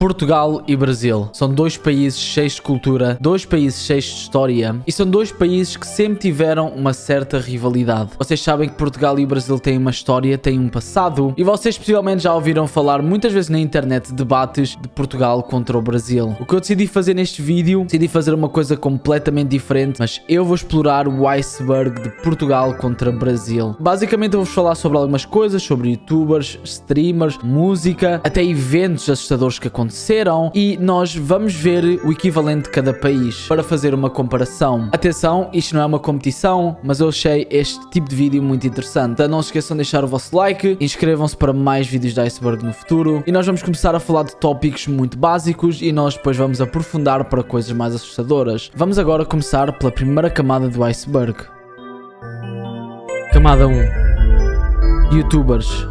Portugal e Brasil são dois países cheios de cultura, dois países cheios de história e são dois países que sempre tiveram uma certa rivalidade. Vocês sabem que Portugal e o Brasil têm uma história, têm um passado e vocês possivelmente já ouviram falar muitas vezes na internet debates de Portugal contra o Brasil. O que eu decidi fazer neste vídeo, decidi fazer uma coisa completamente diferente, mas eu vou explorar o iceberg de Portugal contra Brasil. Basicamente eu vou falar sobre algumas coisas, sobre youtubers, streamers, música, até eventos assustadores que aconteceram e nós vamos ver o equivalente de cada país para fazer uma comparação. Atenção, isto não é uma competição, mas eu achei este tipo de vídeo muito interessante. Então não se esqueçam de deixar o vosso like, inscrevam-se para mais vídeos da Iceberg no futuro e nós vamos começar a falar de tópicos muito básicos e nós depois vamos aprofundar para coisas mais assustadoras. Vamos agora começar pela primeira camada do iceberg. Camada 1. Youtubers.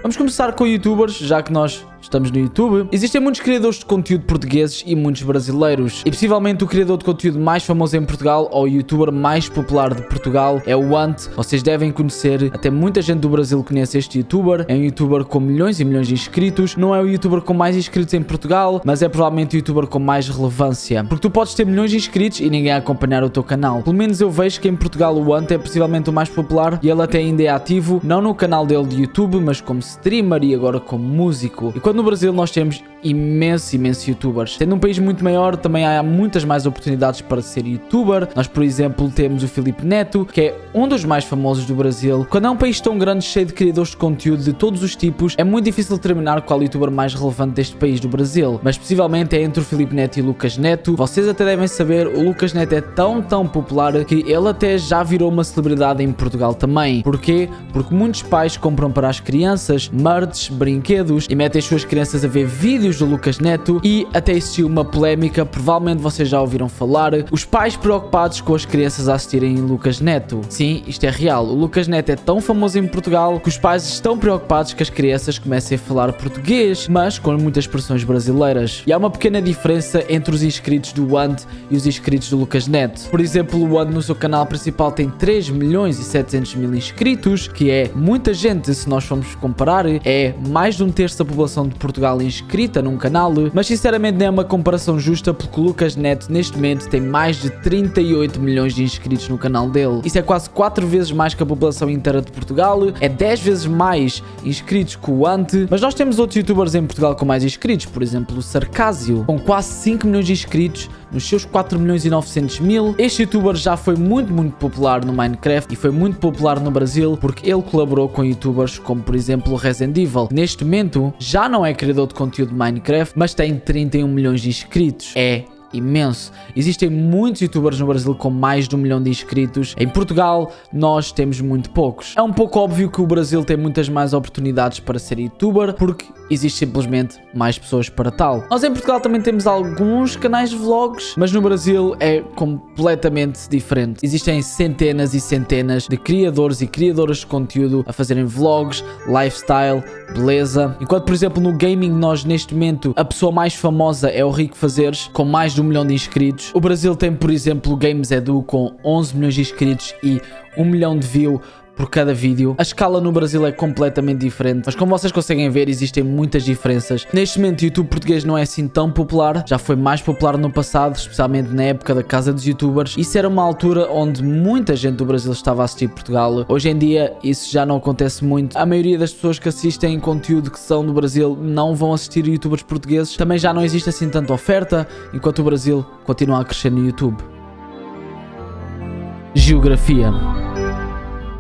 Vamos começar com youtubers, já que nós estamos no YouTube. Existem muitos criadores de conteúdo portugueses e muitos brasileiros. E possivelmente o criador de conteúdo mais famoso em Portugal ou o youtuber mais popular de Portugal é o Ant. Vocês devem conhecer, até muita gente do Brasil conhece este youtuber. É um youtuber com milhões e milhões de inscritos. Não é o youtuber com mais inscritos em Portugal, mas é provavelmente o youtuber com mais relevância. Porque tu podes ter milhões de inscritos e ninguém a acompanhar o teu canal. Pelo menos eu vejo que em Portugal o Ant é possivelmente o mais popular e ele até ainda é ativo, não no canal dele de YouTube, mas como streamer e agora como músico. E quando no Brasil nós temos imensos youtubers. Sendo um país muito maior, também há muitas mais oportunidades para ser youtuber. Nós, por exemplo, temos o Filipe Neto, que é um dos mais famosos do Brasil. Quando é um país tão grande, cheio de criadores de conteúdo de todos os tipos, é muito difícil determinar qual youtuber mais relevante deste país do Brasil. Mas possivelmente é entre o Filipe Neto e o Lucas Neto. Vocês até devem saber, o Lucas Neto é tão popular que ele até já virou uma celebridade em Portugal também. Porquê? Porque muitos pais compram para as crianças merch, brinquedos e metem as suas crianças a ver vídeos do Lucas Neto e até existiu uma polémica, provavelmente vocês já ouviram falar, os pais preocupados com as crianças a assistirem Lucas Neto. Sim, isto é real, o Lucas Neto é tão famoso em Portugal que os pais estão preocupados que as crianças comecem a falar português, mas com muitas expressões brasileiras. E há uma pequena diferença entre os inscritos do Ant e os inscritos do Lucas Neto. Por exemplo, o Ant no seu canal principal tem 3.700.000 inscritos, que é muita gente se nós formos comparar, é mais de um terço da população de Portugal inscrita num canal, mas sinceramente não é uma comparação justa porque o Lucas Neto neste momento tem mais de 38 milhões de inscritos no canal dele. Isso é quase 4 vezes mais que a população inteira de Portugal, é 10 vezes mais inscritos que o Ant, mas nós temos outros youtubers em Portugal com mais inscritos, por exemplo o Sarcásio, com quase 5 milhões de inscritos nos seus 4.900.000. Este youtuber já foi muito popular no Minecraft e foi muito popular no Brasil porque ele colaborou com youtubers como por exemplo o Resident Evil. Neste momento já não é criador de conteúdo de Minecraft, mas tem 31 milhões de inscritos. É imenso. Existem muitos youtubers no Brasil com mais de 1 milhão de inscritos. Em Portugal nós temos muito poucos. É um pouco óbvio que o Brasil tem muitas mais oportunidades para ser youtuber porque existe simplesmente mais pessoas para tal. Nós em Portugal também temos alguns canais de vlogs, mas no Brasil é completamente diferente. Existem centenas e centenas de criadores e criadoras de conteúdo a fazerem vlogs, lifestyle, beleza. Enquanto por exemplo no gaming nós neste momento a pessoa mais famosa é o Rico Fazeres com mais de 1 milhão de inscritos. O Brasil tem por exemplo o Games Edu com 11 milhões de inscritos e 1 milhão de views por cada vídeo. A escala no Brasil é completamente diferente, mas como vocês conseguem ver existem muitas diferenças. Neste momento o YouTube português não é assim tão popular, já foi mais popular no passado, especialmente na época da Casa dos Youtubers. Isso era uma altura onde muita gente do Brasil estava a assistir Portugal. Hoje em dia isso já não acontece muito. A maioria das pessoas que assistem conteúdo que são do Brasil não vão assistir youtubers portugueses. Também já não existe assim tanta oferta, enquanto o Brasil continua a crescer no YouTube. Geografia.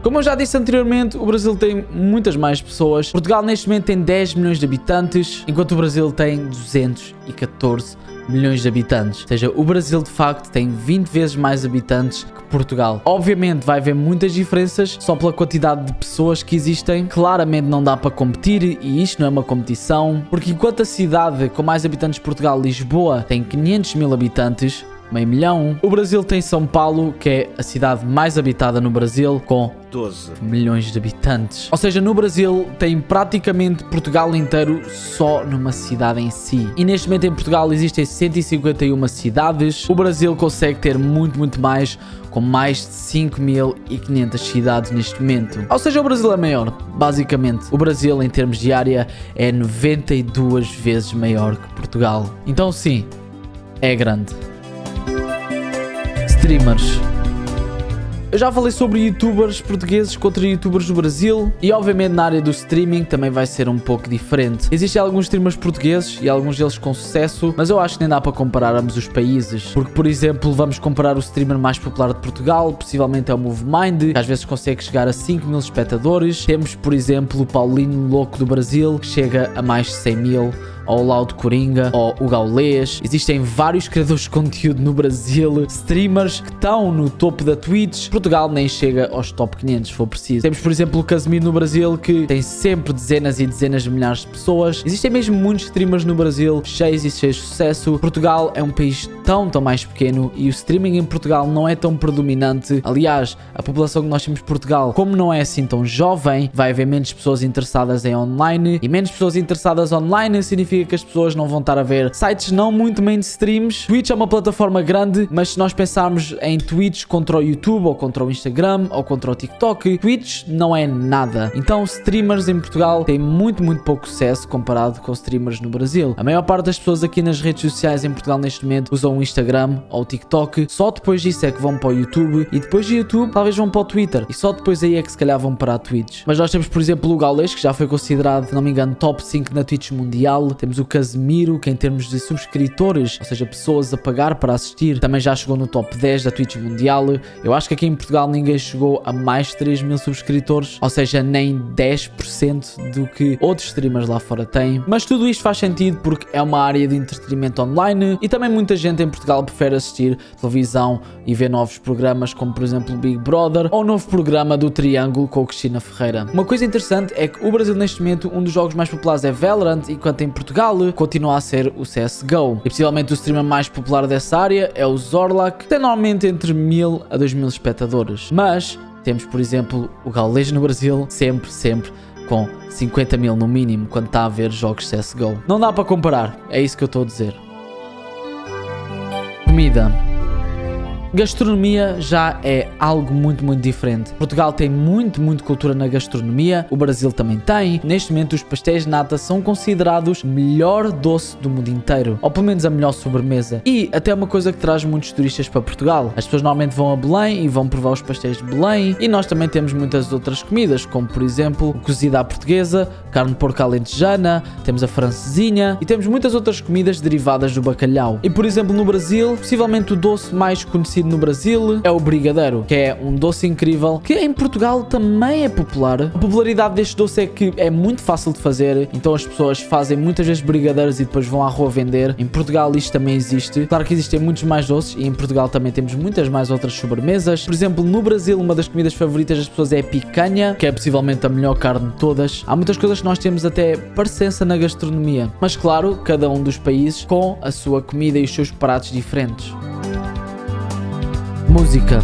Como eu já disse anteriormente, o Brasil tem muitas mais pessoas. Portugal neste momento tem 10 milhões de habitantes, enquanto o Brasil tem 214 milhões de habitantes. Ou seja, o Brasil de facto tem 20 vezes mais habitantes que Portugal. Obviamente vai haver muitas diferenças só pela quantidade de pessoas que existem. Claramente não dá para competir e isto não é uma competição, porque enquanto a cidade com mais habitantes de Portugal, Lisboa, tem 500 mil habitantes, meio milhão. O Brasil tem São Paulo, que é a cidade mais habitada no Brasil, com 12 milhões de habitantes. Ou seja, no Brasil tem praticamente Portugal inteiro só numa cidade em si. E neste momento em Portugal existem 151 cidades. O Brasil consegue ter muito mais, com mais de 5.500 cidades neste momento. Ou seja, o Brasil é maior. Basicamente, o Brasil em termos de área é 92 vezes maior que Portugal. Então sim, é grande. Streamers. Eu já falei sobre youtubers portugueses contra youtubers do Brasil e obviamente na área do streaming também vai ser um pouco diferente. Existem alguns streamers portugueses e alguns deles com sucesso, mas eu acho que nem dá para comparar ambos os países. Porque, por exemplo, vamos comparar o streamer mais popular de Portugal, possivelmente é o MoveMind, que às vezes consegue chegar a 5.000 espectadores. Temos, por exemplo, o Paulinho Louco do Brasil, que chega a mais de 100.000. Ou o Loud Coringa, ou o Gaulês. Existem vários criadores de conteúdo no Brasil, streamers que estão no topo da Twitch. Portugal nem chega aos top 500, se for preciso. Temos, por exemplo, o Casemiro no Brasil, que tem sempre dezenas e dezenas de milhares de pessoas. Existem mesmo muitos streamers no Brasil, cheios e cheios de sucesso. Portugal é um país tão mais pequeno e o streaming em Portugal não é tão predominante. Aliás, a população que nós temos em Portugal, como não é assim tão jovem, vai haver menos pessoas interessadas em online, e menos pessoas interessadas online significa que as pessoas não vão estar a ver sites não muito mainstreams. Twitch é uma plataforma grande, mas se nós pensarmos em Twitch contra o YouTube, ou contra o Instagram, ou contra o TikTok, Twitch não é nada. Então streamers em Portugal têm muito pouco sucesso comparado com streamers no Brasil. A maior parte das pessoas aqui nas redes sociais em Portugal neste momento usam o Instagram ou o TikTok, só depois disso é que vão para o YouTube, e depois do YouTube talvez vão para o Twitter, e só depois aí é que se calhar vão para a Twitch. Mas nós temos, por exemplo, o Gaulês, que já foi considerado, se não me engano, top 5 na Twitch mundial. Temos o Casemiro, que em termos de subscritores, ou seja, pessoas a pagar para assistir, também já chegou no top 10 da Twitch mundial. Eu acho que aqui em Portugal ninguém chegou a mais de 3.000 subscritores, ou seja, nem 10% do que outros streamers lá fora têm. Mas tudo isto faz sentido porque é uma área de entretenimento online e também muita gente em Portugal prefere assistir televisão e ver novos programas, como por exemplo Big Brother ou o novo programa do Triângulo com o Cristina Ferreira. Uma coisa interessante é que o Brasil neste momento, um dos jogos mais populares é Valorant, enquanto em Portugal continua a ser o CSGO. E possivelmente o streamer mais popular dessa área é o Zorlak, que tem normalmente entre 1.000 a 2.000 espectadores. Mas temos, por exemplo, o Gaulês no Brasil, sempre com 50.000 no mínimo quando está a ver jogos CSGO. Não dá para comparar, é isso que eu estou a dizer. Comida. Gastronomia já é algo muito diferente. Portugal tem muito cultura na gastronomia, o Brasil também tem. Neste momento os pastéis de nata são considerados o melhor doce do mundo inteiro, ou pelo menos a melhor sobremesa. E até uma coisa que traz muitos turistas para Portugal. As pessoas normalmente vão a Belém e vão provar os pastéis de Belém, e nós também temos muitas outras comidas, como por exemplo o cozido à portuguesa, carne de porco alentejana, temos a francesinha e temos muitas outras comidas derivadas do bacalhau. E por exemplo no Brasil, possivelmente o doce mais conhecido no Brasil é o brigadeiro, que é um doce incrível que em Portugal também é popular. A popularidade deste doce é que é muito fácil de fazer, então as pessoas fazem muitas vezes brigadeiros e depois vão à rua vender. Em Portugal isto também existe. Claro que existem muitos mais doces e em Portugal também temos muitas mais outras sobremesas. Por exemplo, no Brasil uma das comidas favoritas das pessoas é a picanha, que é possivelmente a melhor carne de todas. Há muitas coisas que nós temos até parecença na gastronomia, mas claro, cada um dos países com a sua comida e os seus pratos diferentes. Música.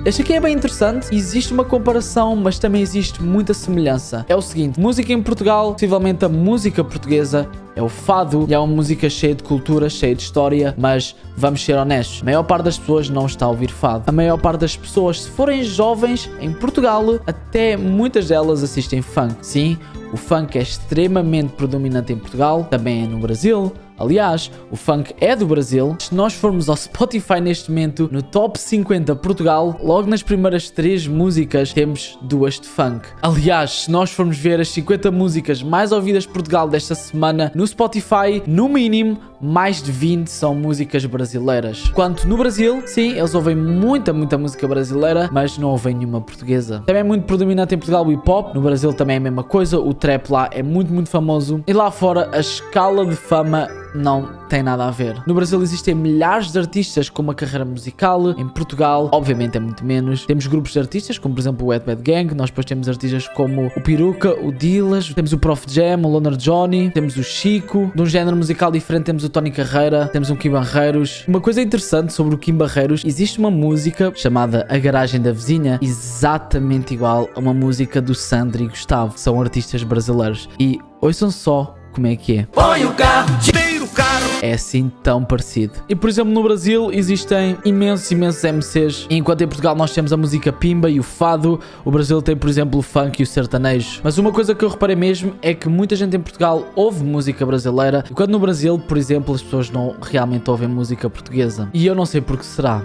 Este aqui é bem interessante, existe uma comparação, mas também existe muita semelhança. É o seguinte, música em Portugal, possivelmente a música portuguesa é o fado, e é uma música cheia de cultura, cheia de história, mas vamos ser honestos, a maior parte das pessoas não está a ouvir fado. A maior parte das pessoas, se forem jovens em Portugal, até muitas delas assistem funk. Sim, o funk é extremamente predominante em Portugal, também é no Brasil. Aliás, o funk é do Brasil. Se nós formos ao Spotify neste momento, no top 50 Portugal, logo nas primeiras 3 músicas temos 2 de funk. Aliás, se nós formos ver as 50 músicas mais ouvidas de Portugal desta semana no Spotify, no mínimo, mais de 20 são músicas brasileiras. Quanto no Brasil, sim, eles ouvem muita música brasileira, mas não ouvem nenhuma portuguesa. Também é muito predominante em Portugal o hip hop, no Brasil também é a mesma coisa, o trap lá é muito famoso. E lá fora a escala de fama não tem nada a ver. No Brasil existem milhares de artistas com uma carreira musical. Em Portugal, obviamente, é muito menos. Temos grupos de artistas, como por exemplo o Wet Bad Gang. Nós depois temos artistas como o Peruca, o Dilas, temos o Prof Jam, o Loner Johnny, temos o Chico. De um género musical diferente temos o Tony Carreira, temos o Kim Barreiros. Uma coisa interessante sobre o Kim Barreiros, existe uma música chamada A Garagem da Vizinha, exatamente igual a uma música do Sandro e Gustavo. São artistas brasileiros. E ouçam só como é que é. Põe o carro, tira o carro. É assim tão parecido. E por exemplo no Brasil existem imensos MCs. Enquanto em Portugal nós temos a música pimba e o fado, o Brasil tem por exemplo o funk e o sertanejo. Mas uma coisa que eu reparei mesmo é que muita gente em Portugal ouve música brasileira, enquanto no Brasil, por exemplo, as pessoas não realmente ouvem música portuguesa. E eu não sei por que será.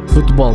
Futebol.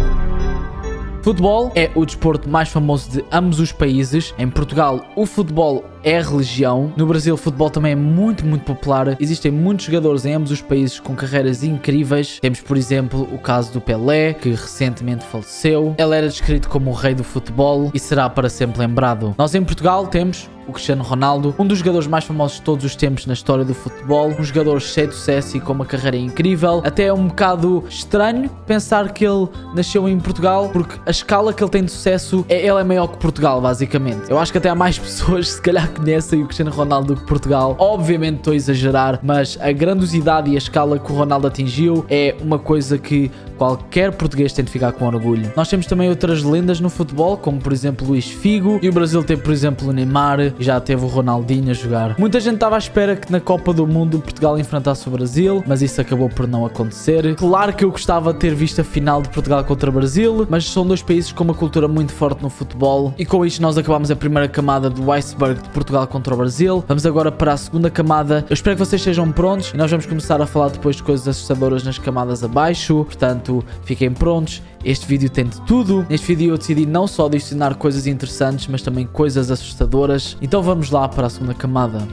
Futebol é o desporto mais famoso de ambos os países. Em Portugal, o futebol é religião. No Brasil, o futebol também é muito popular. Existem muitos jogadores em ambos os países com carreiras incríveis. Temos, por exemplo, o caso do Pelé, que recentemente faleceu. Ele era descrito como o rei do futebol e será para sempre lembrado. Nós em Portugal temos o Cristiano Ronaldo, um dos jogadores mais famosos de todos os tempos na história do futebol, um jogador cheio de sucesso e com uma carreira incrível. Até é um bocado estranho pensar que ele nasceu em Portugal, porque a escala que ele tem de sucesso, ele é maior que Portugal, basicamente. Eu acho que até há mais pessoas, se calhar, conhecem o Cristiano Ronaldo do que Portugal. Obviamente estou a exagerar, mas a grandiosidade e a escala que o Ronaldo atingiu é uma coisa que qualquer português tem de ficar com orgulho. Nós temos também outras lendas no futebol, como por exemplo Luís Figo, e o Brasil tem por exemplo o Neymar, e já teve o Ronaldinho a jogar. Muita gente estava à espera que na Copa do Mundo Portugal enfrentasse o Brasil, mas isso acabou por não acontecer. Claro que eu gostava de ter visto a final de Portugal contra o Brasil, mas são dois países com uma cultura muito forte no futebol, e com isto nós acabamos a primeira camada do iceberg de Portugal contra o Brasil. Vamos agora para a segunda camada. Eu espero que vocês estejam prontos, e nós vamos começar a falar depois de coisas assustadoras nas camadas abaixo, portanto fiquem prontos. Este vídeo tem de tudo. Neste vídeo eu decidi não só adicionar coisas interessantes, mas também coisas assustadoras. Então vamos lá para a segunda camada.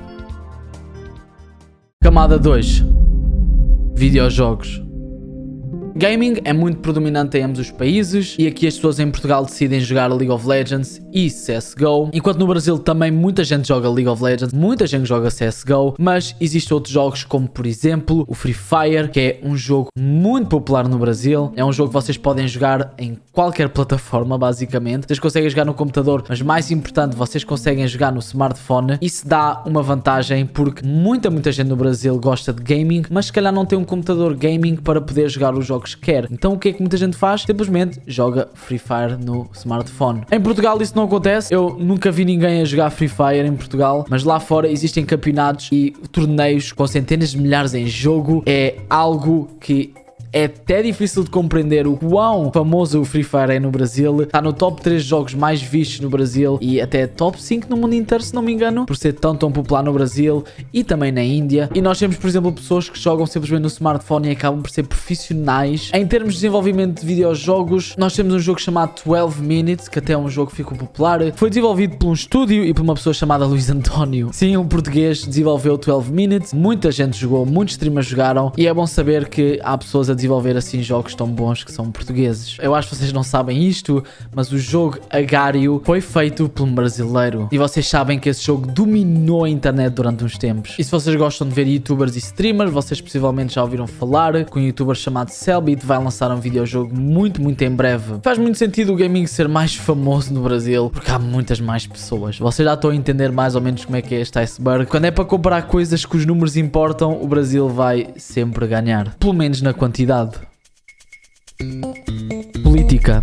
Camada 2. Videojogos. Gaming é muito predominante em ambos os países, e aqui as pessoas em Portugal decidem jogar League of Legends e CSGO, enquanto no Brasil também muita gente joga League of Legends, muita gente joga CSGO, mas existem outros jogos como por exemplo o Free Fire, que é um jogo muito popular no Brasil. É um jogo que vocês podem jogar em qualquer plataforma basicamente. Vocês conseguem jogar no computador, mas mais importante, vocês conseguem jogar no smartphone. Isso dá uma vantagem porque muita gente no Brasil gosta de gaming, mas se calhar não tem um computador gaming para poder jogar os jogos que quer. Então o que é que muita gente faz? Simplesmente joga Free Fire no smartphone. Em Portugal isso não acontece. Eu nunca vi ninguém a jogar Free Fire em Portugal, mas lá fora existem campeonatos e torneios com centenas de milhares em jogo. É algo que é até difícil de compreender o quão famoso o Free Fire é no Brasil. Está no top 3 jogos mais vistos no Brasil e até top 5 no mundo inteiro, se não me engano, por ser tão popular no Brasil e também na Índia. E nós temos, por exemplo, pessoas que jogam simplesmente no smartphone e acabam por ser profissionais. Em termos de desenvolvimento de videojogos, nós temos um jogo chamado 12 Minutes, que até é um jogo que ficou popular. Foi desenvolvido por um estúdio e por uma pessoa chamada Luís António. Sim, um português desenvolveu 12 Minutes. Muita gente jogou, muitos streamers jogaram, e é bom saber que há pessoas a desenvolver assim jogos tão bons que são portugueses. Eu acho que vocês não sabem isto, mas o jogo Agário foi feito por um brasileiro, e vocês sabem que esse jogo dominou a internet durante uns tempos. E se vocês gostam de ver youtubers e streamers, vocês possivelmente já ouviram falar que um youtuber chamado Cellbit vai lançar um videojogo muito em breve. Faz muito sentido o gaming ser mais famoso no Brasil, porque há muitas mais pessoas. Vocês já estão a entender mais ou menos como é que é este iceberg. Quando é para comparar coisas que os números importam, o Brasil vai sempre ganhar, pelo menos na quantidade. Política.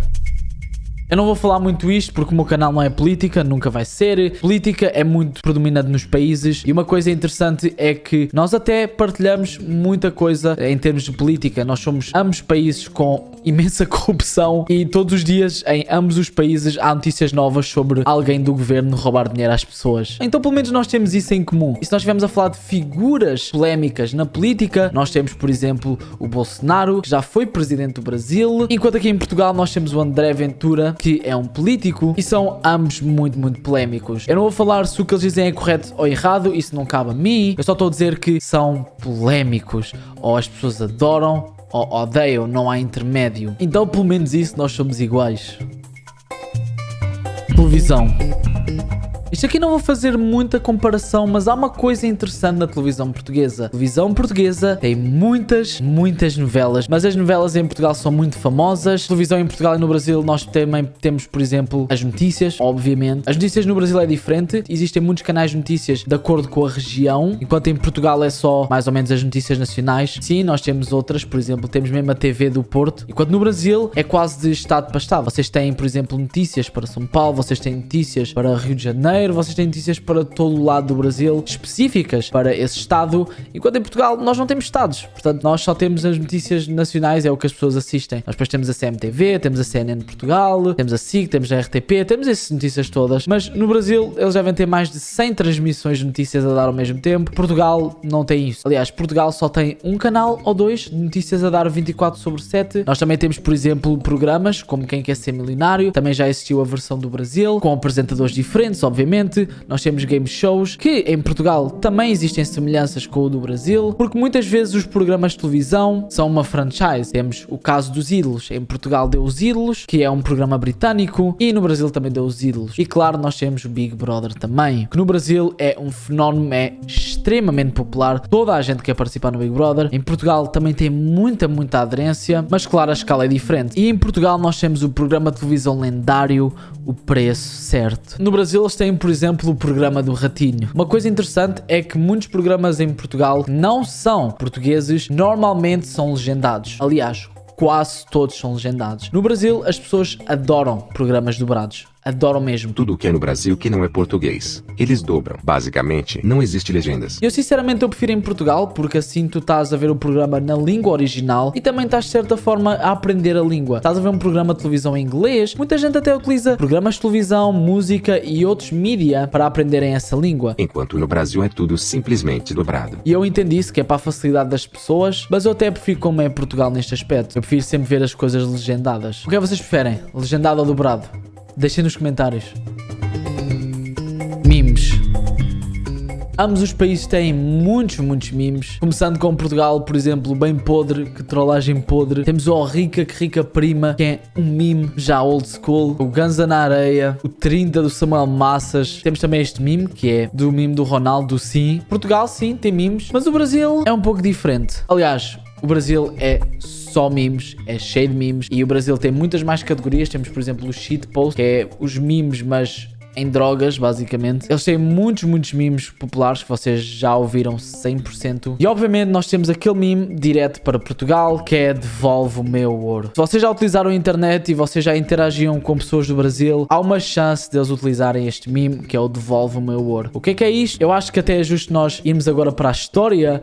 Eu não vou falar muito isto porque o meu canal não é política, nunca vai ser. Política é muito predominante nos países, e uma coisa interessante é que nós até partilhamos muita coisa em termos de política. Nós somos ambos países com imensa corrupção, e todos os dias em ambos os países há notícias novas sobre alguém do governo roubar dinheiro às pessoas. Então pelo menos nós temos isso em comum. E se nós estivermos a falar de figuras polémicas na política, nós temos por exemplo o Bolsonaro, que já foi presidente do Brasil, enquanto aqui em Portugal nós temos o André Ventura, que é um político, e são ambos muito polémicos. Eu não vou falar se o que eles dizem é correto ou errado, isso não cabe a mim. Eu só estou a dizer que são polémicos. Ou as pessoas adoram ou odeiam, não há intermédio. Então pelo menos isso nós somos iguais. Televisão. Isto aqui não vou fazer muita comparação, mas há uma coisa interessante na televisão portuguesa. A televisão portuguesa tem muitas novelas, mas as novelas em Portugal são muito famosas. A televisão em Portugal e no Brasil nós também temos, por exemplo, as notícias, obviamente. As notícias no Brasil é diferente. Existem muitos canais de notícias de acordo com a região, enquanto em Portugal é só mais ou menos as notícias nacionais. Sim, nós temos outras, por exemplo, temos mesmo a TV do Porto, enquanto no Brasil é quase de estado para estado. Vocês têm, por exemplo, notícias para São Paulo, vocês têm notícias para Rio de Janeiro, vocês têm notícias para todo o lado do Brasil, específicas para esse estado, enquanto em Portugal nós não temos estados, portanto nós só temos as notícias nacionais, é o que as pessoas assistem. Nós depois temos a CMTV, temos a CNN Portugal, temos a SIC, temos a RTP, temos essas notícias todas, mas no Brasil eles devem ter mais de 100 transmissões de notícias a dar ao mesmo tempo. Portugal não tem isso. Aliás, Portugal só tem um canal ou dois de notícias a dar 24/7. Nós também temos, por exemplo, programas como Quem Quer Ser Milionário, também já existiu a versão do Brasil, com apresentadores diferentes, obviamente. Nós temos game shows, que em Portugal também existem semelhanças com o do Brasil, porque muitas vezes os programas de televisão são uma franchise. Temos o caso dos Ídolos. Em Portugal deu os Ídolos, que é um programa britânico, e no Brasil também deu os Ídolos. E claro, nós temos o Big Brother também, que no Brasil é um fenómeno, é extremamente popular. Toda a gente quer participar no Big Brother. Em Portugal também tem muita aderência, mas claro, a escala é diferente. E em Portugal nós temos o programa de televisão lendário O Preço Certo. No Brasil eles têm, por exemplo, o programa do Ratinho. Uma coisa interessante é que muitos programas em Portugal não são portugueses, normalmente são legendados. Aliás, quase todos são legendados. No Brasil, as pessoas adoram programas dobrados. Adoram mesmo. Tudo que é no Brasil que não é português, eles dobram. Basicamente, não existe legendas. Eu sinceramente eu prefiro em Portugal, porque assim tu estás a ver o programa na língua original e também estás de certa forma a aprender a língua. Estás a ver um programa de televisão em inglês, muita gente até utiliza programas de televisão, música e outros mídia para aprenderem essa língua. Enquanto no Brasil é tudo simplesmente dobrado. E eu entendo isso, que é para a facilidade das pessoas, mas eu até prefiro como é Portugal neste aspecto. Eu prefiro sempre ver as coisas legendadas. O que é que vocês preferem? Legendado ou dobrado? Deixem nos comentários. Memes. Ambos os países têm muitos memes. Começando com Portugal, por exemplo, bem podre, que trollagem podre. Temos o Rica, que rica prima, que é um meme já old school. O Ganza na areia. O 30 do Samuel Massas. Temos também este meme, que é do meme do Ronaldo, sim. Portugal, sim, tem memes. Mas o Brasil é um pouco diferente. Aliás, o Brasil é só memes, é cheio de memes. E o Brasil tem muitas mais categorias. Temos, por exemplo, o shitpost, que é os memes, mas em drogas, basicamente. Eles têm muitos memes populares que vocês já ouviram 100%. E obviamente nós temos aquele meme direto para Portugal, que é devolve o meu ouro. Se vocês já utilizaram a internet e vocês já interagiam com pessoas do Brasil, há uma chance deles utilizarem este meme, que é o devolve o meu ouro. O que é isto? Eu acho que até é justo nós irmos agora para a história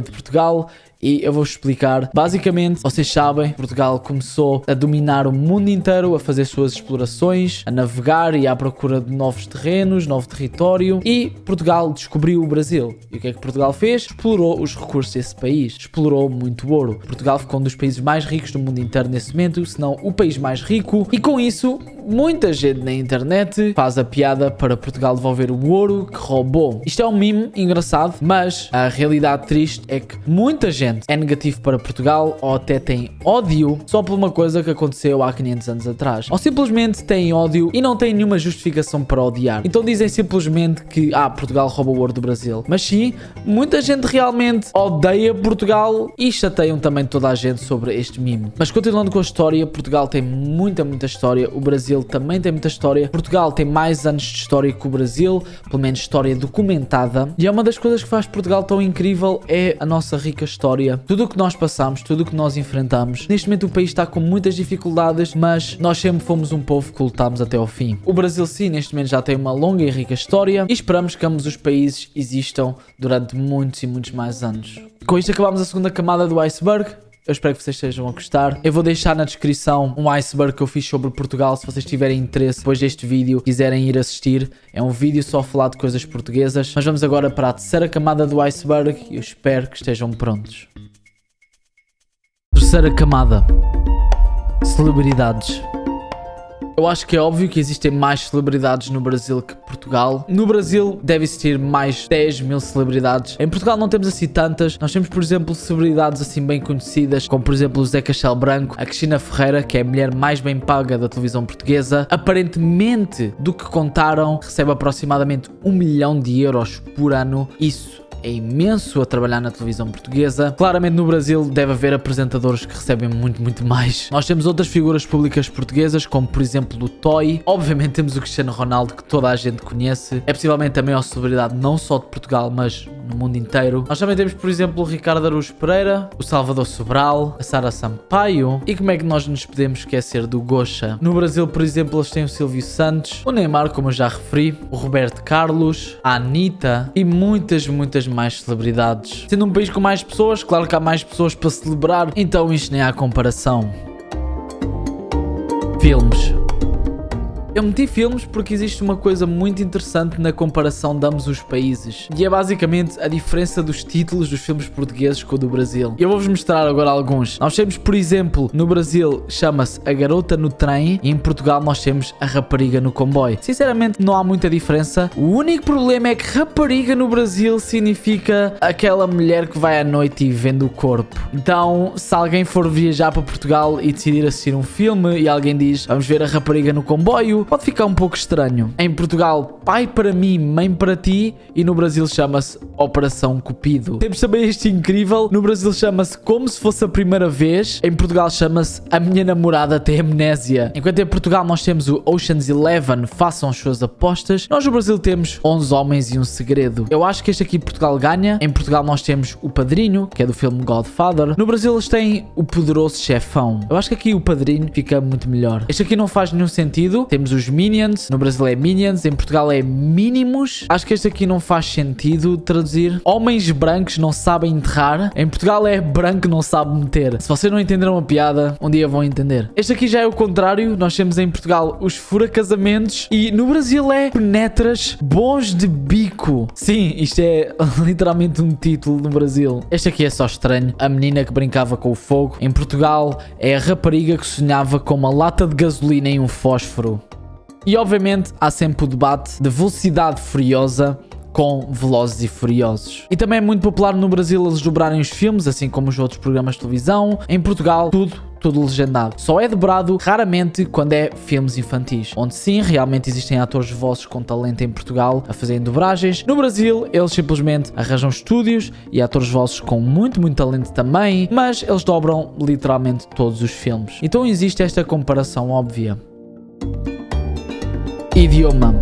de Portugal. E eu vou explicar. Basicamente, vocês sabem, Portugal começou a dominar o mundo inteiro, a fazer suas explorações, a navegar e à procura de novos terrenos, novo território. E Portugal descobriu o Brasil. E o que é que Portugal fez? Explorou os recursos desse país. Explorou muito ouro. Portugal ficou um dos países mais ricos do mundo inteiro nesse momento, se não o país mais rico. E com isso, muita gente na internet faz a piada para Portugal devolver o ouro que roubou. Isto é um meme engraçado, mas a realidade triste é que muita gente é negativo para Portugal ou até tem ódio só por uma coisa que aconteceu há 500 anos atrás. Ou simplesmente têm ódio e não têm nenhuma justificação para odiar. Então dizem simplesmente que Portugal rouba o ouro do Brasil. Mas sim, muita gente realmente odeia Portugal e chateiam também toda a gente sobre este meme. Mas continuando com a história, Portugal tem muita história. O Brasil também tem muita história. Portugal tem mais anos de história que o Brasil, pelo menos história documentada. E é uma das coisas que faz Portugal tão incrível, é a nossa rica história. Tudo o que nós passamos, tudo o que nós enfrentamos. Neste momento o país está com muitas dificuldades, mas nós sempre fomos um povo que lutámos até ao fim. O Brasil sim, neste momento já tem uma longa e rica história e esperamos que ambos os países existam durante muitos e muitos mais anos. Com isto acabamos a segunda camada do iceberg. Eu espero que vocês estejam a gostar. Eu vou deixar na descrição um iceberg que eu fiz sobre Portugal. Se vocês tiverem interesse depois deste vídeo, quiserem ir assistir. É um vídeo só a falar de coisas portuguesas. Mas vamos agora para a terceira camada do iceberg e eu espero que estejam prontos. Terceira camada. Celebridades. Eu acho que é óbvio que existem mais celebridades no Brasil que Portugal. No Brasil deve existir mais 10 mil celebridades. Em Portugal não temos assim tantas. Nós temos, por exemplo, celebridades assim bem conhecidas, como por exemplo o Zé Castelo Branco, a Cristina Ferreira, que é a mulher mais bem paga da televisão portuguesa. Aparentemente, do que contaram, recebe aproximadamente 1 milhão de euros por ano. Isso é imenso a trabalhar na televisão portuguesa. Claramente no Brasil deve haver apresentadores que recebem muito mais. Nós temos outras figuras públicas portuguesas, como por exemplo o Toy. Obviamente temos o Cristiano Ronaldo, que toda a gente conhece. É possivelmente também uma celebridade não só de Portugal, mas no mundo inteiro. Nós também temos, por exemplo, o Ricardo Araújo Pereira, o Salvador Sobral, a Sara Sampaio. E como é que nós nos podemos esquecer do Gosha? No Brasil, por exemplo, eles têm o Silvio Santos, o Neymar, como eu já referi, o Roberto Carlos, a Anitta e muitas mais celebridades. Sendo um país com mais pessoas, claro que há mais pessoas para celebrar, então isto nem há comparação. Filmes. Eu meti filmes porque existe uma coisa muito interessante na comparação de ambos os países, e é basicamente a diferença dos títulos dos filmes portugueses com o do Brasil. Eu vou-vos mostrar agora alguns. Nós temos, por exemplo, no Brasil chama-se A Garota no Trem, e em Portugal nós temos A Rapariga no Comboio. Sinceramente não há muita diferença. O único problema é que rapariga no Brasil significa aquela mulher que vai à noite e vende o corpo. Então, se alguém for viajar para Portugal e decidir assistir um filme e alguém diz vamos ver A Rapariga no Comboio, pode ficar um pouco estranho. Em Portugal, pai para mim, mãe para ti, e no Brasil chama-se Operação Cupido. Temos também este incrível, no Brasil chama-se Como Se Fosse a Primeira Vez, em Portugal chama-se A Minha Namorada Tem Amnésia. Enquanto em Portugal nós temos o Ocean's 11, Façam as Suas Apostas, nós no Brasil temos 11 Homens e um Segredo. Eu acho que este aqui Portugal ganha. Em Portugal nós temos o Padrinho, que é do filme Godfather. No Brasil eles têm o Poderoso Chefão. Eu acho que aqui o Padrinho fica muito melhor. Este aqui não faz nenhum sentido. Temos os Minions, no Brasil é Minions, em Portugal é Mínimos. Acho que este aqui não faz sentido traduzir. Homens brancos não sabem enterrar. Em Portugal é branco não sabe meter. Se vocês não entenderam a piada, um dia vão entender. Este aqui já é o contrário. Nós temos em Portugal os furacasamentos e no Brasil é Penetras Bons de Bico. Sim, isto é literalmente um título no Brasil. Este aqui é só estranho. A menina que brincava com o fogo. Em Portugal é a rapariga que sonhava com uma lata de gasolina e um fósforo. E obviamente há sempre o debate de Velocidade Furiosa com Velozes e Furiosos. E também é muito popular no Brasil eles dobrarem os filmes, assim como os outros programas de televisão. Em Portugal, tudo legendado. Só é dobrado raramente quando é filmes infantis, onde sim, realmente existem atores de vozes com talento em Portugal a fazerem dobragens. No Brasil, eles simplesmente arranjam estúdios e atores de vozes com muito talento também, mas eles dobram literalmente todos os filmes. Então existe esta comparação óbvia. Idioma.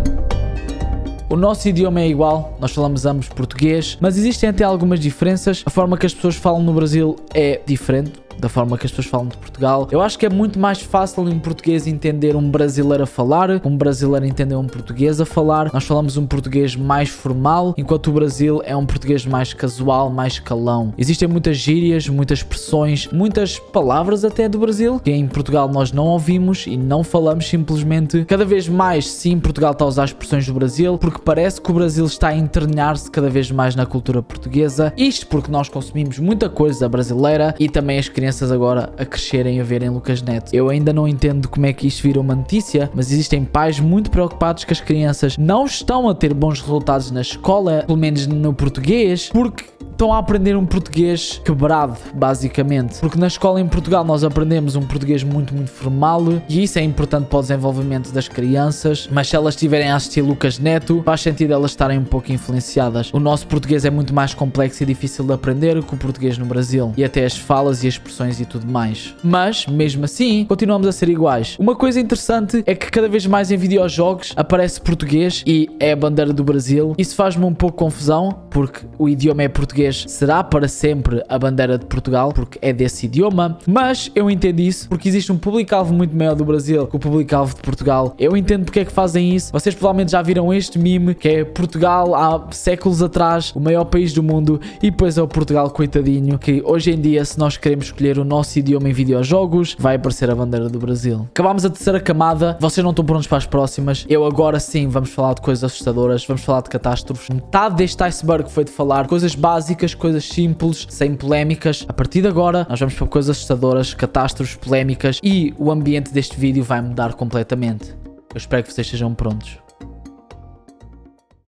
O nosso idioma é igual, nós falamos ambos português, mas existem até algumas diferenças. A forma que as pessoas falam no Brasil é diferente da forma que as pessoas falam de Portugal. Eu acho que é muito mais fácil um português entender um brasileiro a falar, um brasileiro entender um português a falar. Nós falamos um português mais formal, enquanto o Brasil é um português mais casual, mais calão. Existem muitas gírias, muitas expressões, muitas palavras até do Brasil, que em Portugal nós não ouvimos e não falamos simplesmente. Cada vez mais, sim, Portugal está a usar expressões do Brasil, porque parece que o Brasil está a entranhar-se cada vez mais na cultura portuguesa. Isto porque nós consumimos muita coisa brasileira e também as crianças agora a crescerem a verem Lucas Neto. Eu ainda não entendo como é que isto vira uma notícia, mas existem pais muito preocupados que as crianças não estão a ter bons resultados na escola, pelo menos no português, porque estão a aprender um português quebrado, basicamente. Porque na escola em Portugal nós aprendemos um português muito formal e isso é importante para o desenvolvimento das crianças, mas se elas estiverem a assistir Lucas Neto, faz sentido elas estarem um pouco influenciadas. O nosso português é muito mais complexo e difícil de aprender que o português no Brasil, e até as falas e as expressões e tudo mais. Mas, mesmo assim, continuamos a ser iguais. Uma coisa interessante é que cada vez mais em videojogos aparece português e é a bandeira do Brasil. Isso faz-me um pouco confusão, porque o idioma é português, será para sempre a bandeira de Portugal, porque é desse idioma, mas eu entendo isso, porque existe um público-alvo muito maior do Brasil que o público-alvo de Portugal. Eu entendo porque é que fazem isso. Vocês provavelmente já viram este meme, que é Portugal há séculos atrás, o maior país do mundo, e depois é o Portugal coitadinho, que hoje em dia, se nós queremos escolher o nosso idioma em videojogos, vai aparecer a bandeira do Brasil. Acabámos a terceira camada, vocês não estão prontos para as próximas. Eu agora sim, vamos falar de coisas assustadoras, vamos falar de catástrofes. Metade deste iceberg foi de falar de coisas básicas básicas, coisas simples, sem polémicas. A partir de agora, nós vamos para coisas assustadoras, catástrofes, polémicas e o ambiente deste vídeo vai mudar completamente. Eu espero que vocês estejam prontos.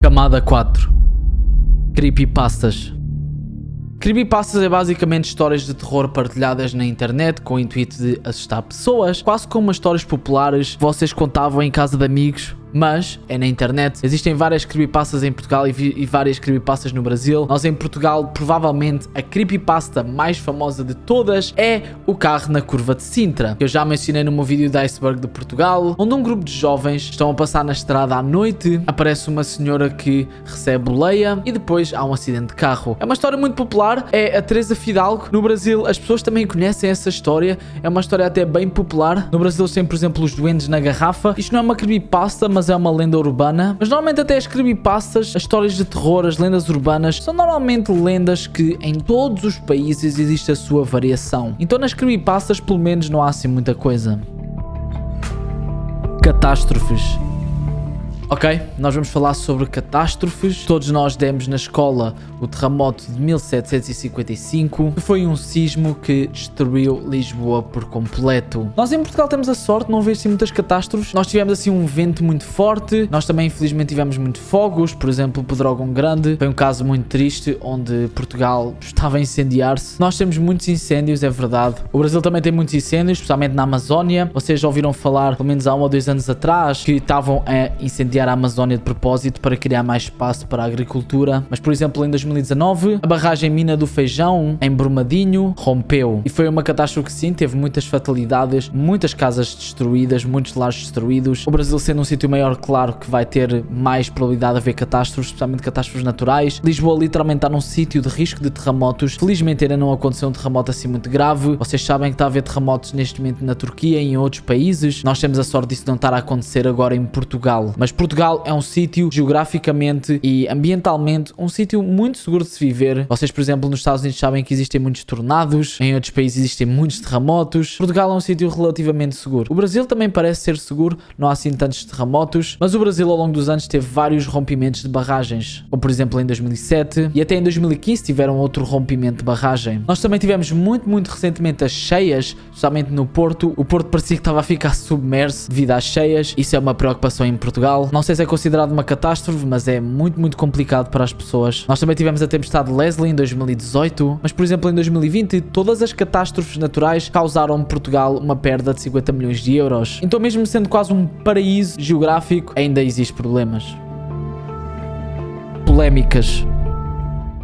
Camada 4. Creepypastas. Creepypastas é basicamente histórias de terror partilhadas na internet com o intuito de assustar pessoas, quase como histórias populares que vocês contavam em casa de amigos, mas é na internet. Existem várias creepypastas em Portugal e várias creepypastas no Brasil. Nós em Portugal, provavelmente a creepypasta mais famosa de todas é o carro na curva de Sintra, que eu já mencionei no meu vídeo da Iceberg de Portugal, onde um grupo de jovens estão a passar na estrada à noite, aparece uma senhora que recebe boleia e depois há um acidente de carro. É uma história muito popular, é a Teresa Fidalgo. No Brasil as pessoas também conhecem essa história, é uma história até bem popular. No Brasil tem, por exemplo, os duendes na garrafa. Isto não é uma creepypasta, mas é uma lenda urbana. Mas normalmente até as creepypastas, as histórias de terror, as lendas urbanas, são normalmente lendas que em todos os países existe a sua variação. Então nas creepypastas pelo menos não há assim muita coisa. Catástrofes. Ok, nós vamos falar sobre catástrofes. Todos nós demos na escola o terremoto de 1755, que foi um sismo que destruiu Lisboa por completo. Nós em Portugal temos a sorte de não ver assim muitas catástrofes. Nós tivemos assim um vento muito forte, nós também infelizmente tivemos muito fogos, por exemplo o Pedrógão Grande, foi um caso muito triste onde Portugal estava a incendiar-se. Nós temos muitos incêndios, é verdade. O Brasil também tem muitos incêndios, especialmente na Amazónia. Vocês já ouviram falar, pelo menos há 1 ou 2 anos atrás, que estavam a incendiar a Amazónia de propósito para criar mais espaço para a agricultura. Mas, por exemplo, em 2019, a barragem Mina do Feijão, em Brumadinho, rompeu. E foi uma catástrofe que sim, teve muitas fatalidades, muitas casas destruídas, muitos lares destruídos. O Brasil sendo um sítio maior, claro que vai ter mais probabilidade de haver catástrofes, especialmente catástrofes naturais. Lisboa literalmente está num sítio de risco de terremotos. Felizmente ainda não aconteceu um terremoto assim muito grave. Vocês sabem que está a haver terremotos neste momento na Turquia e em outros países. Nós temos a sorte disso não estar a acontecer agora em Portugal. Mas Portugal é um sítio geograficamente e ambientalmente um sítio muito seguro de se viver. Vocês, por exemplo, nos Estados Unidos sabem que existem muitos tornados, em outros países existem muitos terremotos. Portugal é um sítio relativamente seguro. O Brasil também parece ser seguro, não há assim tantos terremotos, mas o Brasil ao longo dos anos teve vários rompimentos de barragens, como por exemplo em 2007 e até em 2015 tiveram outro rompimento de barragem. Nós também tivemos muito recentemente as cheias, especialmente no Porto. O Porto parecia que estava a ficar submerso devido às cheias. Isso é uma preocupação em Portugal. Não sei se é considerado uma catástrofe, mas é muito complicado para as pessoas. Nós também tivemos a tempestade Leslie em 2018, mas por exemplo em 2020 todas as catástrofes naturais causaram a Portugal uma perda de 50 milhões de euros. Então mesmo sendo quase um paraíso geográfico, ainda existem problemas. Polémicas.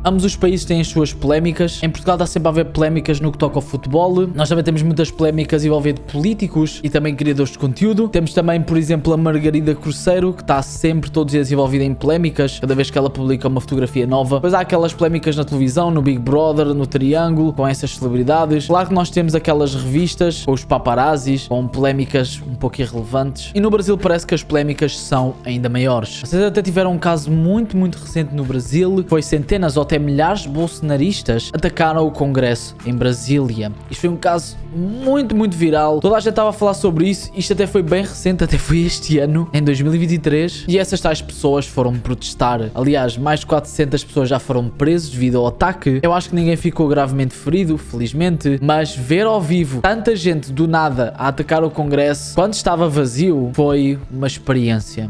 Ambos os países têm as suas polémicas. Em Portugal está sempre a haver polémicas no que toca ao futebol. Nós também temos muitas polémicas envolvendo políticos e também criadores de conteúdo. Temos também, por exemplo, a Margarida Cruzeiro, que está sempre todos os dias envolvida em polémicas, cada vez que ela publica uma fotografia nova. Depois há aquelas polémicas na televisão, no Big Brother, no Triângulo, com essas celebridades. Claro que nós temos aquelas revistas com os paparazzis, com polémicas um pouco irrelevantes. E no Brasil parece que as polémicas são ainda maiores. Vocês até tiveram um caso muito recente no Brasil. Foi centenas ou até milhares de bolsonaristas atacaram o Congresso em Brasília. Isto foi um caso muito viral. Toda a gente estava a falar sobre isso. Isto até foi bem recente, até foi este ano, em 2023. E essas tais pessoas foram protestar. Aliás, mais de 400 pessoas já foram presas devido ao ataque. Eu acho que ninguém ficou gravemente ferido, felizmente. Mas ver ao vivo tanta gente do nada a atacar o Congresso quando estava vazio foi uma experiência.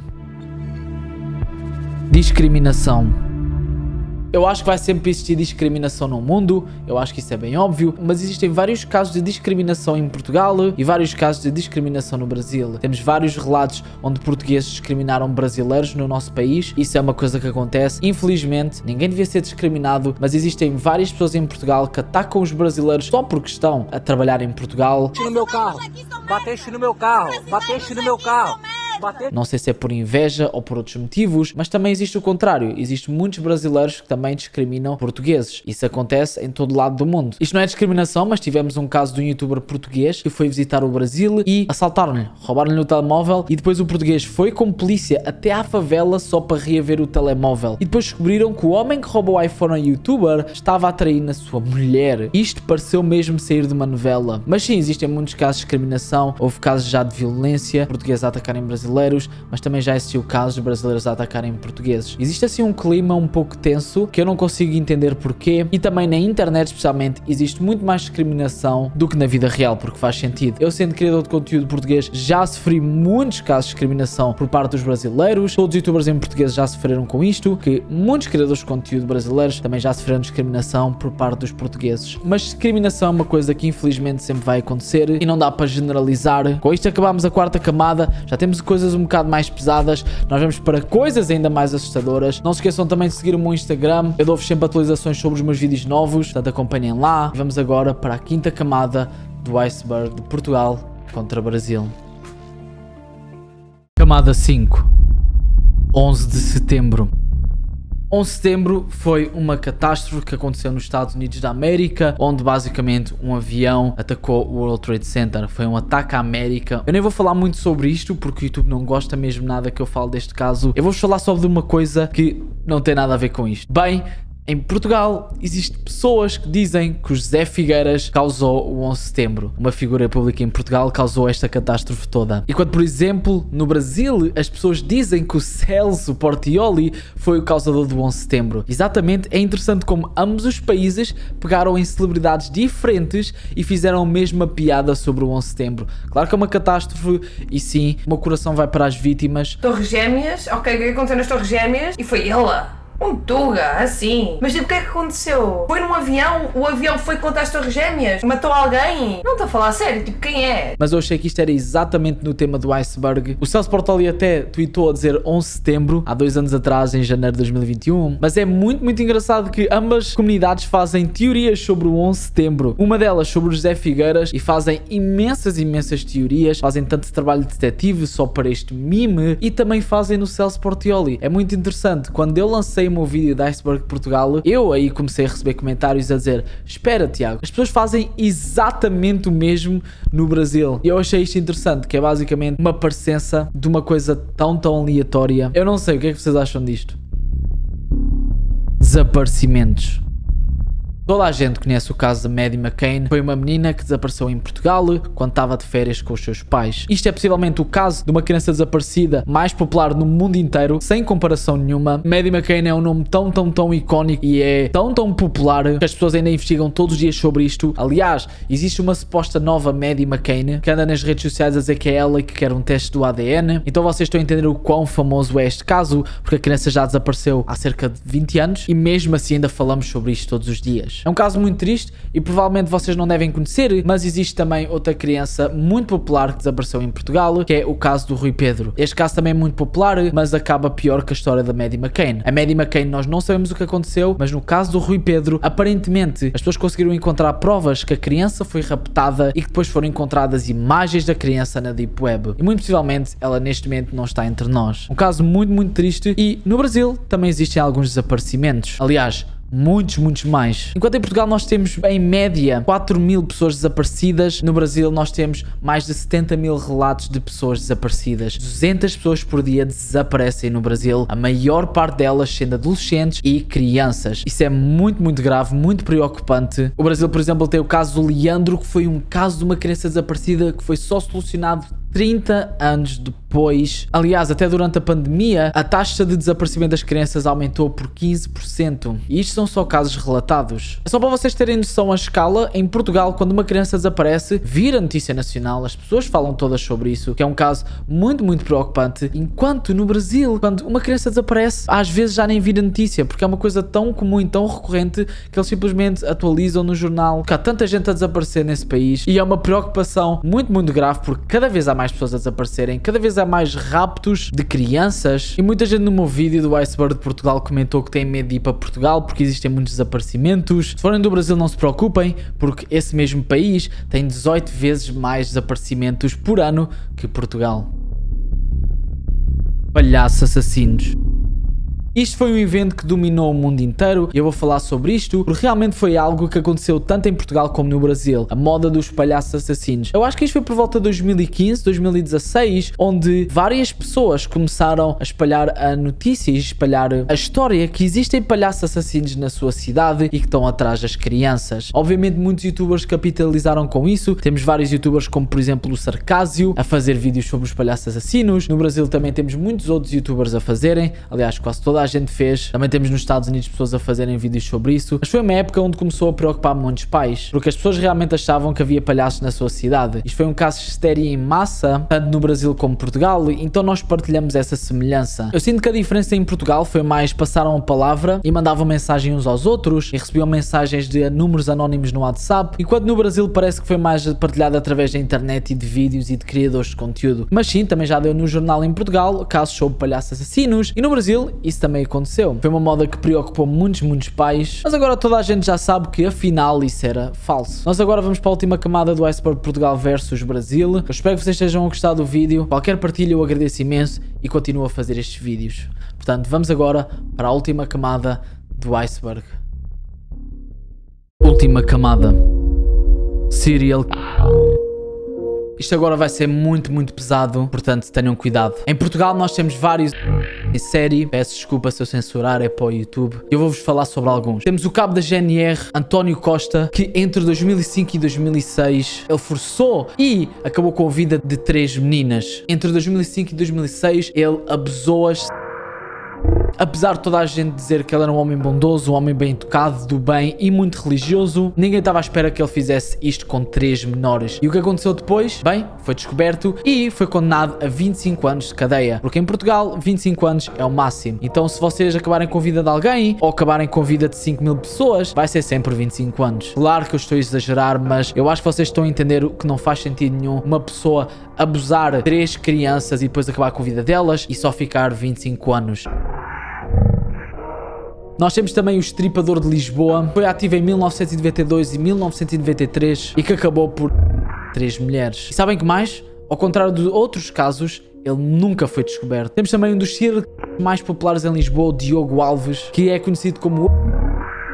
Discriminação. Eu acho que vai sempre existir discriminação no mundo, eu acho que isso é bem óbvio, mas existem vários casos de discriminação em Portugal e vários casos de discriminação no Brasil. Temos vários relatos onde portugueses discriminaram brasileiros no nosso país, isso é uma coisa que acontece. Infelizmente, ninguém devia ser discriminado, mas existem várias pessoas em Portugal que atacam os brasileiros só porque estão a trabalhar em Portugal. No meu carro, bateste no meu carro, bateste no meu carro. Não sei se é por inveja ou por outros motivos, mas também existe o contrário. Existem muitos brasileiros que também discriminam portugueses. Isso acontece em todo lado do mundo. Isto não é discriminação, mas tivemos um caso de um youtuber português que foi visitar o Brasil e assaltaram-lhe, roubaram-lhe o telemóvel e depois o português foi com polícia até à favela só para reaver o telemóvel. E depois descobriram que o homem que roubou o iPhone ao youtuber estava a atrair na sua mulher. Isto pareceu mesmo sair de uma novela. Mas sim, existem muitos casos de discriminação. Houve casos já de violência, portugueses a atacarem brasileiros. brasileiros, mas também já existiu casos de brasileiros a atacarem portugueses. Existe assim um clima um pouco tenso que eu não consigo entender porquê, e também na internet especialmente existe muito mais discriminação do que na vida real, porque faz sentido. Eu, sendo criador de conteúdo português, já sofri muitos casos de discriminação por parte dos brasileiros. Todos os youtubers em português já sofreram com isto, que muitos criadores de conteúdo brasileiros também já sofreram discriminação por parte dos portugueses. Mas discriminação é uma coisa que infelizmente sempre vai acontecer e não dá para generalizar. Com isto acabamos a quarta camada, já temos coisas um bocado mais pesadas, nós vamos para coisas ainda mais assustadoras. Não se esqueçam também de seguir o meu Instagram, eu dou-vos sempre atualizações sobre os meus vídeos novos, portanto acompanhem lá. E vamos agora para a quinta camada do iceberg de Portugal contra Brasil. Camada 5. 11 de setembro. 11 de setembro foi uma catástrofe que aconteceu nos Estados Unidos da América, onde basicamente um avião atacou o World Trade Center. Foi um ataque à América. Eu nem vou falar muito sobre isto, porque o YouTube não gosta mesmo nada que eu fale deste caso. Eu vou-vos falar só de uma coisa que não tem nada a ver com isto. Bem, em Portugal, existem pessoas que dizem que o José Figueiras causou o 11 de setembro. Uma figura pública em Portugal causou esta catástrofe toda. Enquanto, por exemplo, no Brasil, as pessoas dizem que o Celso Portiolli foi o causador do 11 de setembro. Exatamente, é interessante como ambos os países pegaram em celebridades diferentes e fizeram a mesma piada sobre o 11 de setembro. Claro que é uma catástrofe e sim, o meu coração vai para as vítimas. Torres Gêmeas, ok, o que aconteceu nas Torres Gêmeas? E foi ela. Um Tuga, assim. Mas tipo, o que é que aconteceu? Foi num avião? O avião foi contra as Torres Gêmeas? Matou alguém? Não estou a falar a sério, tipo, quem é? Mas eu achei que isto era exatamente no tema do iceberg. O Celso Portiolli até tweetou a dizer 11 de setembro, há 2 anos atrás, em janeiro de 2021. Mas é muito engraçado que ambas comunidades fazem teorias sobre o 11 de setembro. Uma delas sobre o José Figueiras, e fazem imensas teorias. Fazem tanto trabalho de detetive só para este meme, e também fazem no Celso Portiolli. É muito interessante. Quando eu lancei o meu vídeo da Iceberg Portugal, eu aí comecei a receber comentários a dizer: espera, Tiago, as pessoas fazem exatamente o mesmo no Brasil. E eu achei isto interessante, que é basicamente uma parecença de uma coisa tão aleatória. Eu não sei, o que é que vocês acham disto? Desaparecimentos. Toda a gente conhece o caso de Maddie McCann. Foi uma menina que desapareceu em Portugal quando estava de férias com os seus pais. Isto é possivelmente o caso de uma criança desaparecida mais popular no mundo inteiro, sem comparação nenhuma. Maddie McCann é um nome tão icónico e é tão popular que as pessoas ainda investigam todos os dias sobre isto. Aliás, existe uma suposta nova Maddie McCann que anda nas redes sociais a dizer que é ela e que quer um teste do ADN. Então vocês estão a entender o quão famoso é este caso, porque a criança já desapareceu há cerca de 20 anos e mesmo assim ainda falamos sobre isto todos os dias. É um caso muito triste e provavelmente vocês não devem conhecer, mas existe também outra criança muito popular que desapareceu em Portugal, que é o caso do Rui Pedro. Este caso também é muito popular, mas acaba pior que a história da Maddie McCann. A Maddie McCann nós não sabemos o que aconteceu, mas no caso do Rui Pedro, aparentemente as pessoas conseguiram encontrar provas que a criança foi raptada e que depois foram encontradas imagens da criança na Deep Web. E muito possivelmente ela neste momento não está entre nós. Um caso muito triste, e no Brasil também existem alguns desaparecimentos. Aliás, muitos mais. Enquanto em Portugal nós temos em média 4.000 pessoas desaparecidas, no Brasil nós temos mais de 70.000 relatos de pessoas desaparecidas. 200 pessoas por dia desaparecem no Brasil, a maior parte delas sendo adolescentes e crianças. Isso é muito grave, muito preocupante. O Brasil, por exemplo, tem o caso do Leandro, que foi um caso de uma criança desaparecida que foi só solucionado 30 anos depois. Aliás, até durante a pandemia, a taxa de desaparecimento das crianças aumentou por 15%. E isto são só casos relatados. É só para vocês terem noção a escala. Em Portugal, quando uma criança desaparece, vira notícia nacional, as pessoas falam todas sobre isso, que é um caso muito preocupante. Enquanto no Brasil, quando uma criança desaparece, às vezes já nem vira notícia, porque é uma coisa tão comum e tão recorrente que eles simplesmente atualizam no jornal que há tanta gente a desaparecer nesse país. E é uma preocupação muito grave, porque cada vez há mais pessoas a desaparecerem, cada vez há mais raptos de crianças. E muita gente no meu vídeo do Iceberg de Portugal comentou que tem medo de ir para Portugal porque existem muitos desaparecimentos. Se forem do Brasil, não se preocupem, porque esse mesmo país tem 18 vezes mais desaparecimentos por ano que Portugal. Palhaços assassinos. Isto foi um evento que dominou o mundo inteiro e eu vou falar sobre isto porque realmente foi algo que aconteceu tanto em Portugal como no Brasil. A moda dos palhaços assassinos. Eu acho que isto foi por volta de 2015, 2016, onde várias pessoas começaram a espalhar a notícia e espalhar a história que existem palhaços assassinos na sua cidade e que estão atrás das crianças. Obviamente muitos youtubers capitalizaram com isso. Temos vários youtubers como por exemplo o Sarcásio a fazer vídeos sobre os palhaços assassinos. No Brasil também temos muitos outros youtubers a fazerem. Aliás, quase toda a gente fez. Também temos nos Estados Unidos pessoas a fazerem vídeos sobre isso. Mas foi uma época onde começou a preocupar muitos pais, porque as pessoas realmente achavam que havia palhaços na sua cidade. Isto foi um caso de histeria em massa, tanto no Brasil como Portugal, então nós partilhamos essa semelhança. Eu sinto que a diferença em Portugal foi mais passaram a palavra e mandavam mensagem uns aos outros e recebiam mensagens de números anónimos no WhatsApp, enquanto no Brasil parece que foi mais partilhado através da internet e de vídeos e de criadores de conteúdo. Mas sim, também já deu no jornal em Portugal casos sobre palhaços assassinos e no Brasil isso também aconteceu. Foi uma moda que preocupou muitos pais, mas agora toda a gente já sabe que afinal isso era falso. Nós agora vamos para a última camada do iceberg Portugal versus Brasil. Eu espero que vocês estejam a gostar do vídeo. Qualquer partilha eu agradeço imenso e continuo a fazer estes vídeos. Portanto, vamos agora para a última camada do iceberg. Última camada. Serial. Isto agora vai ser muito pesado, portanto tenham cuidado. Em Portugal nós temos vários em série, peço desculpa se eu censurar, é para o YouTube. Eu vou-vos falar sobre alguns. Temos o cabo da GNR, António Costa, que entre 2005 e 2006 ele forçou e acabou com a vida de 3 meninas. Entre 2005 e 2006 ele abusou-as. Apesar de toda a gente dizer que ele era um homem bondoso, um homem bem educado, do bem e muito religioso, ninguém estava à espera que ele fizesse isto com 3 menores. E o que aconteceu depois? Bem, foi descoberto e foi condenado a 25 anos de cadeia. Porque em Portugal, 25 anos é o máximo. Então se vocês acabarem com a vida de alguém, ou acabarem com a vida de 5.000 pessoas, vai ser sempre 25 anos. Claro que eu estou a exagerar, mas eu acho que vocês estão a entender o que não faz sentido nenhum uma pessoa abusar 3 crianças e depois acabar com a vida delas e só ficar 25 anos. Nós temos também o Estripador de Lisboa, foi ativo em 1992 e 1993 e que acabou por 3 mulheres. E sabem que mais? Ao contrário de outros casos, ele nunca foi descoberto. Temos também um dos serial mais populares em Lisboa, o Diogo Alves, que é conhecido como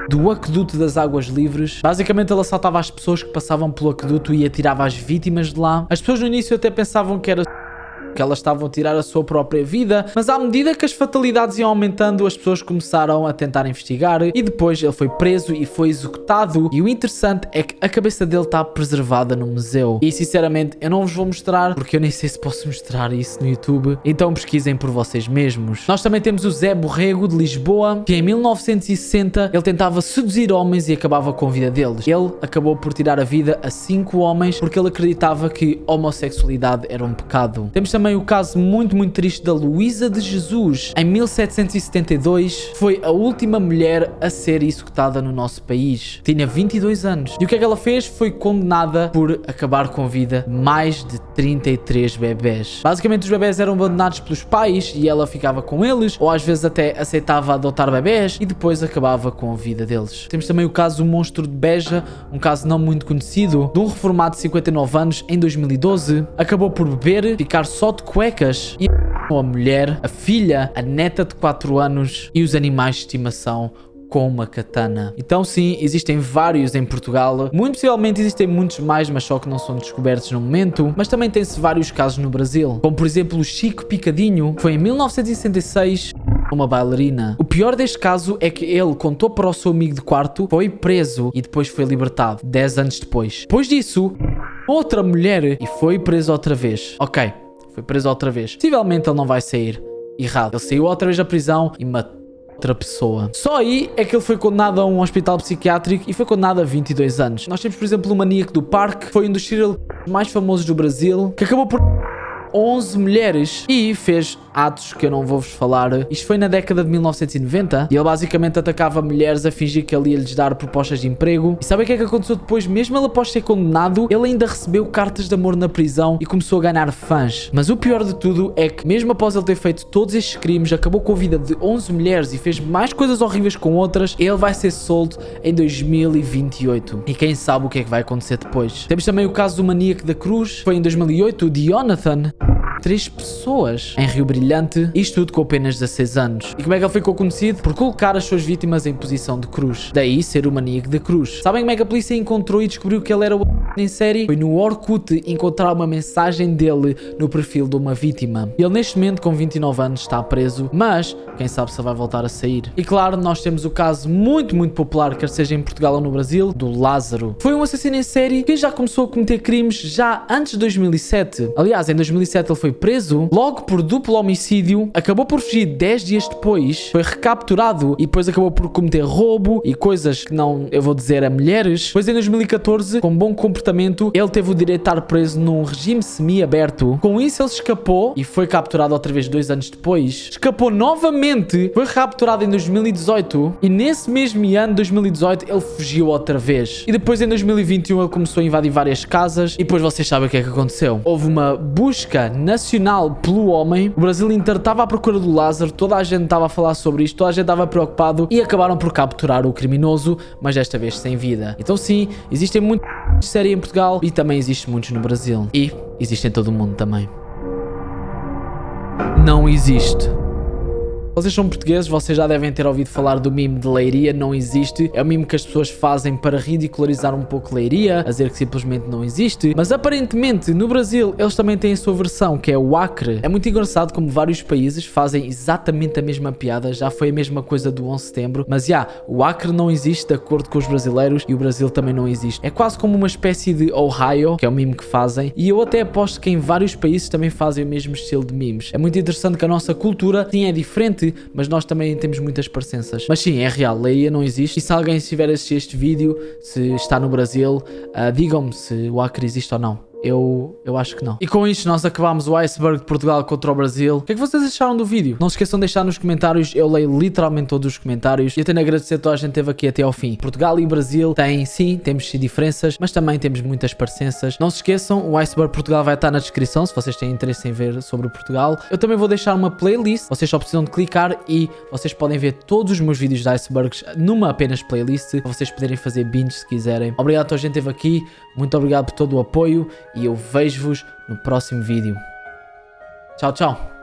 do Aqueduto das Águas Livres. Basicamente ele assaltava as pessoas que passavam pelo aqueduto e atirava as vítimas de lá. As pessoas no início até pensavam que era que elas estavam a tirar a sua própria vida, mas à medida que as fatalidades iam aumentando, as pessoas começaram a tentar investigar e depois ele foi preso e foi executado. E o interessante é que a cabeça dele está preservada no museu. E sinceramente eu não vos vou mostrar porque eu nem sei se posso mostrar isso no YouTube, então pesquisem por vocês mesmos. Nós também temos o Zé Borrego de Lisboa, que em 1960 ele tentava seduzir homens e acabava com a vida deles. Ele acabou por tirar a vida a 5 homens porque ele acreditava que homossexualidade era um pecado. Temos também o caso muito triste da Luísa de Jesus. Em 1772 foi a última mulher a ser executada no nosso país. Tinha 22 anos. E o que é que ela fez? Foi condenada por acabar com a vida de mais de 33 bebés. Basicamente os bebés eram abandonados pelos pais e ela ficava com eles, ou às vezes até aceitava adotar bebés e depois acabava com a vida deles. Temos também o caso do Monstro de Beja, um caso não muito conhecido, de um reformado de 59 anos em 2012. Acabou por beber, ficar só de cuecas e a mulher, a filha, a neta de 4 anos e os animais de estimação com uma katana. Então sim, existem vários em Portugal. Muito possivelmente existem muitos mais, mas só que não são descobertos no momento. Mas também tem-se vários casos no Brasil. Como por exemplo o Chico Picadinho, que foi em 1966 uma bailarina. O pior deste caso é que ele contou para o seu amigo de quarto, foi preso e depois foi libertado 10 anos depois. Depois disso, outra mulher e foi preso outra vez. Ok, foi preso outra vez. Possivelmente ele não vai sair. Errado. Ele saiu outra vez da prisão e matou outra pessoa. Só aí é que ele foi condenado a um hospital psiquiátrico e foi condenado a 22 anos. Nós temos, por exemplo, o Maníaco do Parque, que foi um dos serial mais famosos do Brasil, que acabou por 11 mulheres e fez atos que eu não vou-vos falar. Isto foi na década de 1990 e ele basicamente atacava mulheres a fingir que ele ia lhes dar propostas de emprego. E sabem o que é que aconteceu depois? Mesmo ele após ser condenado, ele ainda recebeu cartas de amor na prisão e começou a ganhar fãs. Mas o pior de tudo é que mesmo após ele ter feito todos estes crimes, acabou com a vida de 11 mulheres e fez mais coisas horríveis com outras, ele vai ser solto em 2028. E quem sabe o que é que vai acontecer depois. Temos também o caso do Maníaco da Cruz, foi em 2008, o Jonathan. 3 pessoas em Rio Brilhante, isto tudo com apenas 16 anos. E como é que ele ficou conhecido? Por colocar as suas vítimas em posição de cruz. Daí ser o maníaco da cruz. Sabem como é que a polícia encontrou e descobriu que ele era o em série? Foi no Orkut encontrar uma mensagem dele no perfil de uma vítima. Ele neste momento com 29 anos está preso, mas quem sabe se vai voltar a sair. E claro, nós temos o caso muito popular, quer seja em Portugal ou no Brasil, do Lázaro. Foi um assassino em série que já começou a cometer crimes já antes de 2007. Aliás, em 2007 ele foi preso logo por duplo homicídio, acabou por fugir 10 dias depois, foi recapturado e depois acabou por cometer roubo e coisas que não, eu vou dizer, a mulheres. Depois em 2014, com bom comportamento, ele teve o direito de estar preso num regime semi-aberto. Com isso ele escapou e foi capturado outra vez 2 anos depois. Escapou novamente, foi recapturado em 2018 e nesse mesmo ano, 2018, ele fugiu outra vez. E depois em 2021 ele começou a invadir várias casas e depois vocês sabem o que é que aconteceu. Houve uma busca nacional pelo homem, o Brasil inteiro estava à procura do Lázaro, toda a gente estava a falar sobre isto, toda a gente estava preocupado e acabaram por capturar o criminoso, mas desta vez sem vida. Então sim, existem muitos séries em Portugal e também existem muitos no Brasil. E existem em todo o mundo também. Não existe. Vocês são portugueses, vocês já devem ter ouvido falar do meme de Leiria, não existe. É o meme que as pessoas fazem para ridicularizar um pouco Leiria, a dizer que simplesmente não existe. Mas aparentemente no Brasil eles também têm a sua versão, que é o Acre. É muito engraçado como vários países fazem exatamente a mesma piada, já foi a mesma coisa do 11 de setembro. Mas o Acre não existe de acordo com os brasileiros e o Brasil também não existe. É quase como uma espécie de Ohio, que é o meme que fazem. E eu até aposto que em vários países também fazem o mesmo estilo de memes. É muito interessante que a nossa cultura sim é diferente, mas nós também temos muitas parecenças. Mas sim, é real, Leiria não existe. E se alguém estiver a assistir este vídeo, se está no Brasil, digam-me se o Acre existe ou não. Eu acho que não. E com isto nós acabamos o iceberg de Portugal contra o Brasil. O que é que vocês acharam do vídeo? Não se esqueçam de deixar nos comentários. Eu leio literalmente todos os comentários. E eu tenho a agradecer a toda a gente que esteve aqui até ao fim. Portugal e Brasil temos sim diferenças, mas também temos muitas parecenças. Não se esqueçam, o iceberg Portugal vai estar na descrição se vocês têm interesse em ver sobre Portugal. Eu também vou deixar uma playlist. Vocês só precisam de clicar e vocês podem ver todos os meus vídeos de icebergs numa apenas playlist, para vocês poderem fazer binge se quiserem. Obrigado a toda a gente que esteve aqui. Muito obrigado por todo o apoio. E eu vejo-vos no próximo vídeo. Tchau, tchau.